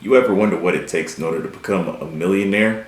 You ever wonder what it takes in order to become a millionaire?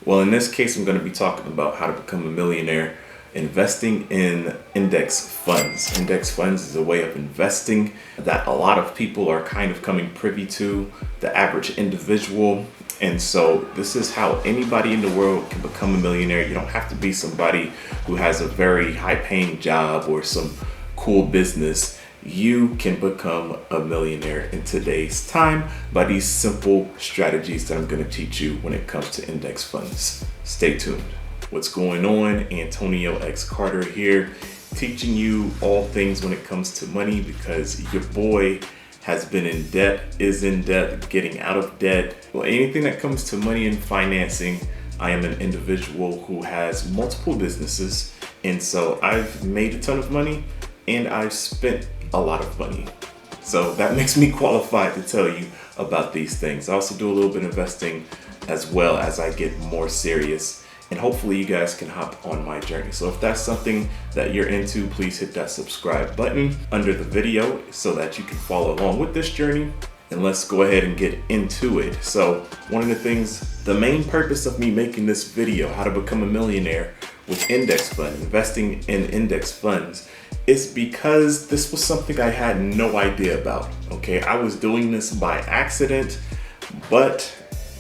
Well, in this case, I'm going to be talking about how to become a millionaire investing in index funds. Index funds is a way of investing that a lot of people are kind of coming privy to, the average individual. And so this is how anybody in the world can become a millionaire. You don't have to be somebody who has a very high paying job or some cool business. You can become a millionaire in today's time by these simple strategies that I'm going to teach you when it comes to index funds. Stay tuned. What's going on? Antonio X Carter here, teaching you all things when it comes to money, because your boy has been in debt, is in debt, getting out of debt. Well, anything that comes to money and financing, I am an individual who has multiple businesses. And so I've made a ton of money and I've spent a lot of money. So that makes me qualified to tell you about these things. I also do a little bit of investing as well as I get more serious. And hopefully you guys can hop on my journey. So if that's something that you're into, please hit that subscribe button under the video so that you can follow along with this journey. And let's go ahead and get into it. So one of the things, the main purpose of me making this video, how to become a millionaire with index fund, investing in index funds, is because this was something I had no idea about. Okay, I was doing this by accident, but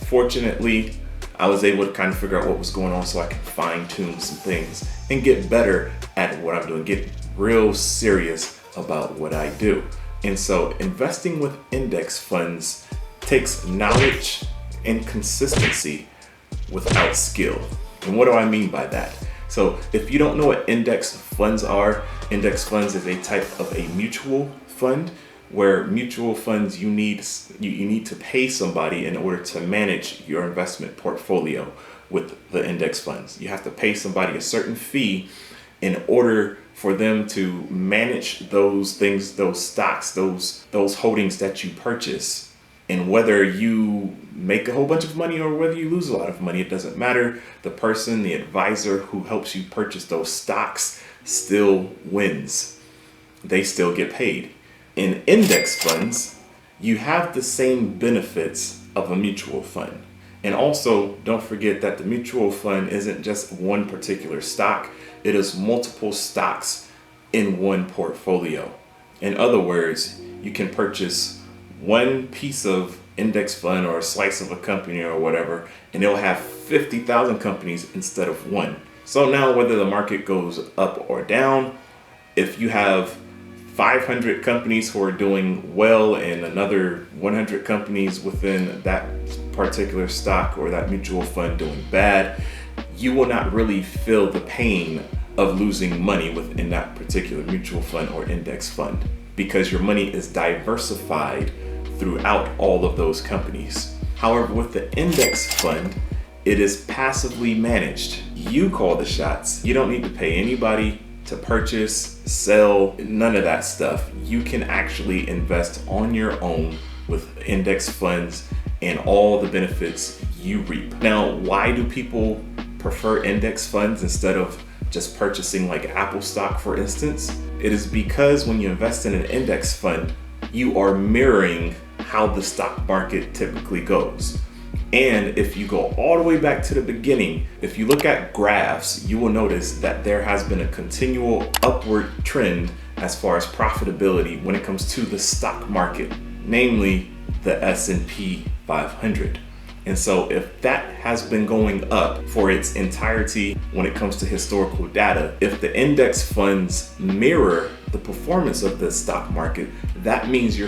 fortunately, I was able to kind of figure out what was going on so I could fine tune some things and get better at what I'm doing, get real serious about what I do. And so investing with index funds takes knowledge and consistency without skill. And what do I mean by that? So if you don't know what index funds are, index funds is a type of a mutual fund, where mutual funds you need to pay somebody in order to manage your investment portfolio with the index funds. You have to pay somebody a certain fee in order for them to manage those things, those stocks, those holdings that you purchase. And whether you make a whole bunch of money or whether you lose a lot of money, it doesn't matter. The person, the advisor who helps you purchase those stocks still wins. They still get paid. In index funds, you have the same benefits of a mutual fund. And also, don't forget that the mutual fund isn't just one particular stock, it is multiple stocks in one portfolio. In other words, you can purchase one piece of index fund or a slice of a company or whatever, and it'll have 50,000 companies instead of one. So now whether the market goes up or down, if you have 500 companies who are doing well and another 100 companies within that particular stock or that mutual fund doing bad, you will not really feel the pain of losing money within that particular mutual fund or index fund, because your money is diversified throughout all of those companies. However, with the index fund, it is passively managed. You call the shots. You don't need to pay anybody to purchase, sell, none of that stuff. You can actually invest on your own with index funds and all the benefits you reap. Now, why do people prefer index funds instead of just purchasing like Apple stock, for instance? It is because when you invest in an index fund, you are mirroring how the stock market typically goes. And if you go all the way back to the beginning, if you look at graphs, you will notice that there has been a continual upward trend as far as profitability when it comes to the stock market, namely the S&P 500. And so if that has been going up for its entirety when it comes to historical data, if the index funds mirror the performance of the stock market, that means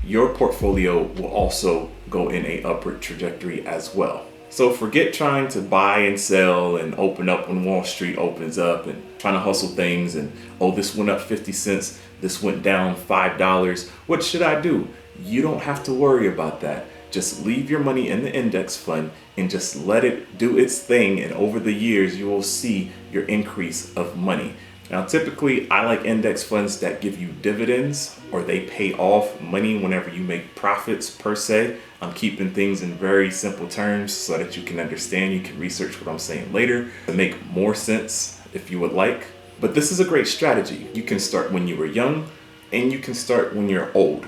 your portfolio will also go in a upward trajectory as well. So forget trying to buy and sell and open up when Wall Street opens up and trying to hustle things and, oh, this went up 50 cents, this went down $5. What should I do? You don't have to worry about that. Just leave your money in the index fund and just let it do its thing. And over the years, you will see your increase of money. Now, typically, I like index funds that give you dividends or they pay off money whenever you make profits per se. I'm keeping things in very simple terms so that you can understand. You can research what I'm saying later to make more sense if you would like. But this is a great strategy. You can start when you were young and you can start when you're old.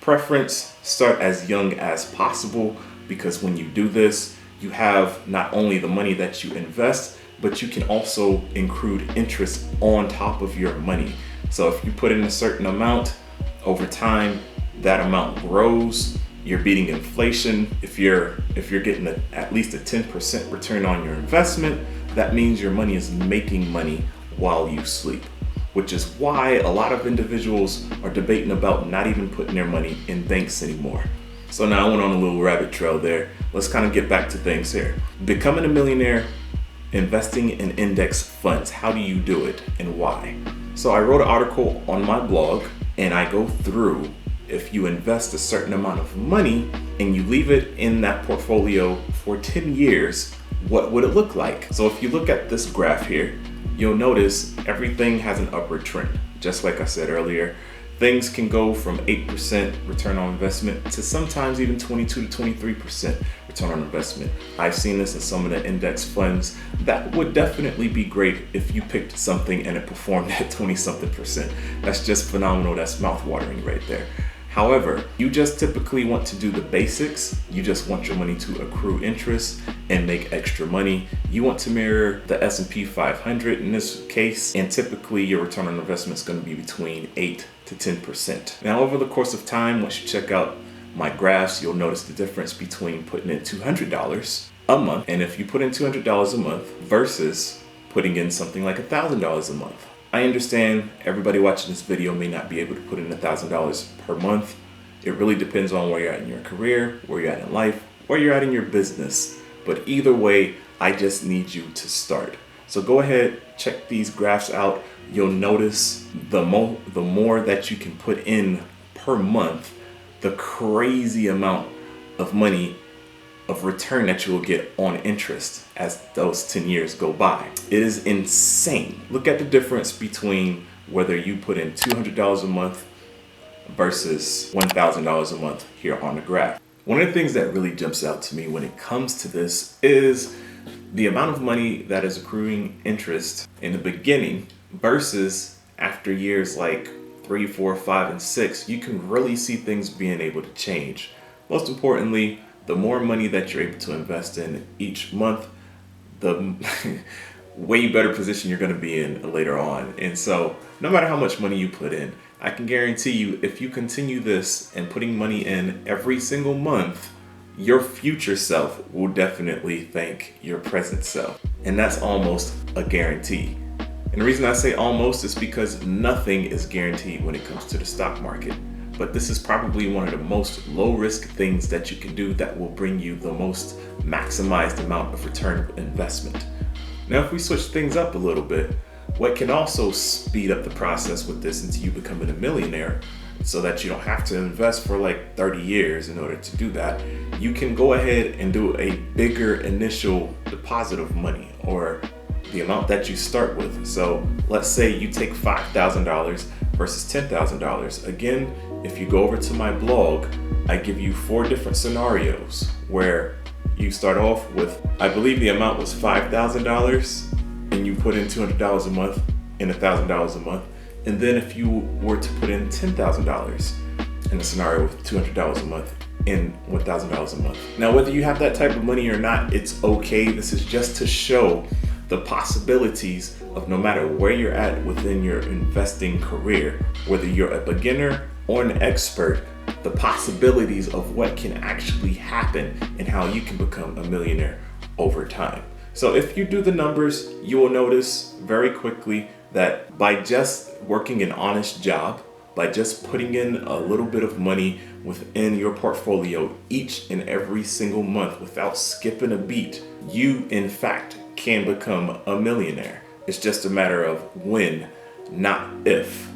Preference, start as young as possible, because when you do this, you have not only the money that you invest, but you can also accrue interest on top of your money. So if you put in a certain amount, over time, that amount grows. You're beating inflation. If you're getting at least a 10% return on your investment, that means your money is making money while you sleep, which is why a lot of individuals are debating about not even putting their money in banks anymore. So now I went on a little rabbit trail there. Let's kind of get back to things here. Becoming a millionaire, investing in index funds. How do you do it and why? So I wrote an article on my blog and I go through, if you invest a certain amount of money and you leave it in that portfolio for 10 years, what would it look like? So if you look at this graph here, you'll notice everything has an upward trend. Just like I said earlier, things can go from 8% return on investment to sometimes even 22 to 23% return on investment. I've seen this in some of the index funds. That would definitely be great if you picked something and it performed at 20-something%. That's just phenomenal. That's mouth-watering right there. However, you just typically want to do the basics. You just want your money to accrue interest and make extra money. You want to mirror the S&P 500 in this case, and typically your return on investment is going to be between 8 to 10%. Now, over the course of time, once you check out my graphs, you'll notice the difference between putting in $200 a month, and if you put in $200 a month versus putting in something like $1,000 a month. I understand everybody watching this video may not be able to put in $1,000 per month. It really depends on where you're at in your career, where you're at in life, where you're at in your business. But either way, I just need you to start. So go ahead, check these graphs out. You'll notice the more that you can put in per month, the crazy amount of money of return that you will get on interest as those 10 years go by. It is insane. Look at the difference between whether you put in $200 a month versus $1,000 a month here on the graph. One of the things that really jumps out to me when it comes to this is the amount of money that is accruing interest in the beginning versus after years like 3, 4, 5, and 6. You can really see things being able to change. Most importantly, the more money that you're able to invest in each month, the way better position you're going to be in later on. And so no matter how much money you put in, I can guarantee you, if you continue this and putting money in every single month, your future self will definitely thank your present self. And that's almost a guarantee. And the reason I say almost is because nothing is guaranteed when it comes to the stock market. But this is probably one of the most low-risk things that you can do that will bring you the most maximized amount of return of investment. Now, if we switch things up a little bit, what can also speed up the process with this until you becoming a millionaire, so that you don't have to invest for like 30 years in order to do that, you can go ahead and do a bigger initial deposit of money, or the amount that you start with. So let's say you take $5,000 versus $10,000. Again, if you go over to my blog, I give you 4 different scenarios where you start off with, I believe the amount was $5,000, and you put in $200 a month and $1,000 a month. And then if you were to put in $10,000 in a scenario with $200 a month and $1,000 a month. Now, whether you have that type of money or not, it's okay. This is just to show the possibilities of, no matter where you're at within your investing career, whether you're a beginner or an expert, the possibilities of what can actually happen and how you can become a millionaire over time. So if you do the numbers, you will notice very quickly that by just working an honest job, by just putting in a little bit of money within your portfolio each and every single month without skipping a beat, you in fact can become a millionaire. It's just a matter of when, not if.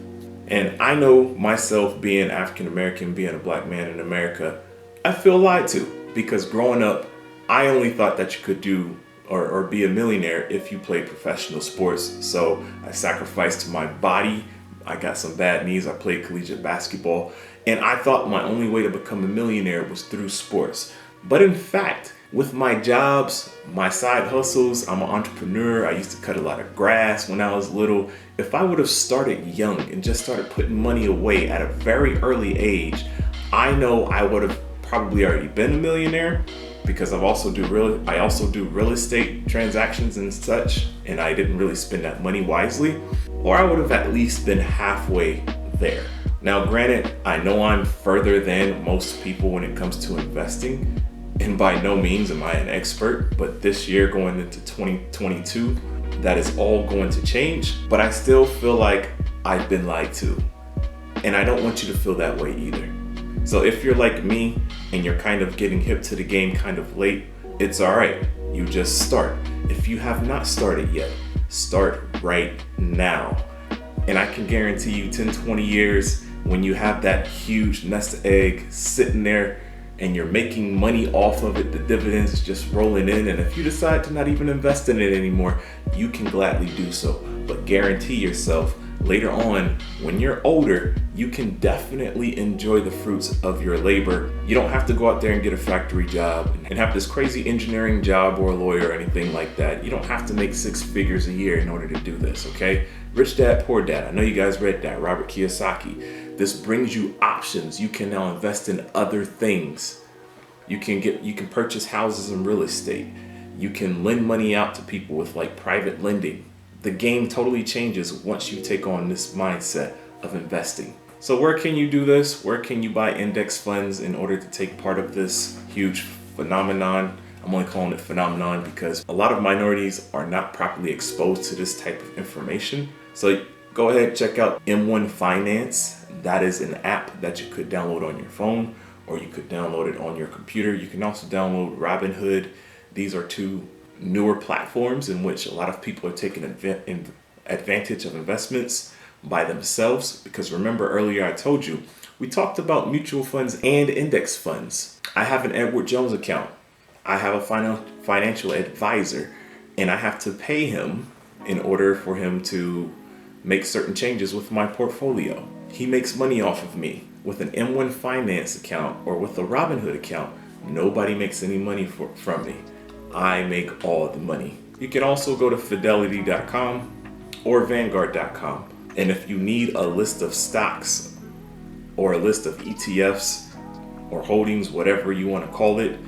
And I know myself, being African American, being a black man in America, I feel lied to, because growing up, I only thought that you could do or be a millionaire if you played professional sports. So I sacrificed my body. I got some bad knees. I played collegiate basketball. And I thought my only way to become a millionaire was through sports. But in fact, with my jobs, my side hustles, I'm an entrepreneur. I used to cut a lot of grass when I was little. If I would have started young and just started putting money away at a very early age, I know I would have probably already been a millionaire because I also do real estate transactions and such, and I didn't really spend that money wisely, or I would have at least been halfway there. Now, granted, I know I'm further than most people when it comes to investing, and by no means am I an expert, but this year going into 2022, that is all going to change, but I still feel like I've been lied to, and I don't want you to feel that way either. So if you're like me and you're kind of getting hip to the game kind of late, it's all right. You just start. If you have not started yet, start right now. And I can guarantee you 10, 20 years, when you have that huge nest egg sitting there and you're making money off of it, the dividends is just rolling in. And if you decide to not even invest in it anymore, you can gladly do so. But guarantee yourself, later on, when you're older, you can definitely enjoy the fruits of your labor. You don't have to go out there and get a factory job and have this crazy engineering job or a lawyer or anything like that. You don't have to make 6 figures a year in order to do this, okay? Rich Dad, Poor Dad. I know you guys read that, Robert Kiyosaki. This brings you options. You can now invest in other things. You can purchase houses and real estate. You can lend money out to people with like private lending. The game totally changes once you take on this mindset of investing. So where can you do this? Where can you buy index funds in order to take part of this huge phenomenon? I'm only calling it phenomenon because a lot of minorities are not properly exposed to this type of information. So go ahead, check out M1 Finance. That is an app that you could download on your phone, or you could download it on your computer. You can also download Robinhood. These are 2 newer platforms in which a lot of people are taking advantage of investments by themselves. Because remember earlier I told you, we talked about mutual funds and index funds. I have an Edward Jones account. I have a financial advisor, and I have to pay him in order for him to make certain changes with my portfolio. He makes money off of me. With an M1 Finance account or with a Robinhood account, nobody makes any money from me. I make all the money. You can also go to fidelity.com or vanguard.com. And if you need a list of stocks or a list of ETFs or holdings, whatever you want to call it,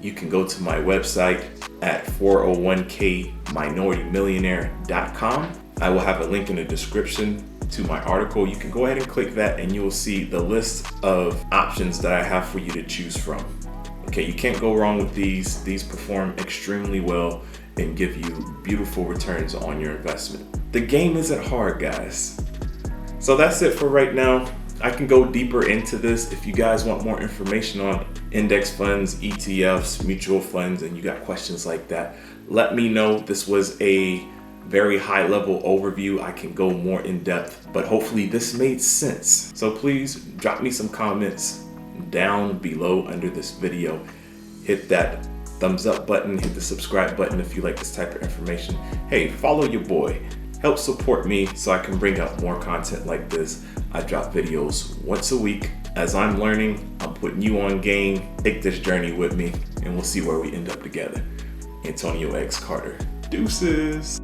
you can go to my website at 401kminoritymillionaire.com. I will have a link in the description to my article. You can go ahead and click that and you will see the list of options that I have for you to choose from. Okay, you can't go wrong with these. These perform extremely well and give you beautiful returns on your investment. The game isn't hard, guys. So that's it for right now. I can go deeper into this if you guys want more information on index funds, ETFs, mutual funds, and you got questions like that. Let me know. This was a very high level overview. I can go more in depth, but hopefully this made sense. So please drop me some comments down below under this video. Hit that thumbs up button, hit the subscribe button if you like this type of information. Hey, follow your boy. Help support me so I can bring out more content like this. I drop videos once a week. As I'm learning, I'm putting you on game. Take this journey with me and we'll see where we end up together. Antonio X. Carter. Deuces.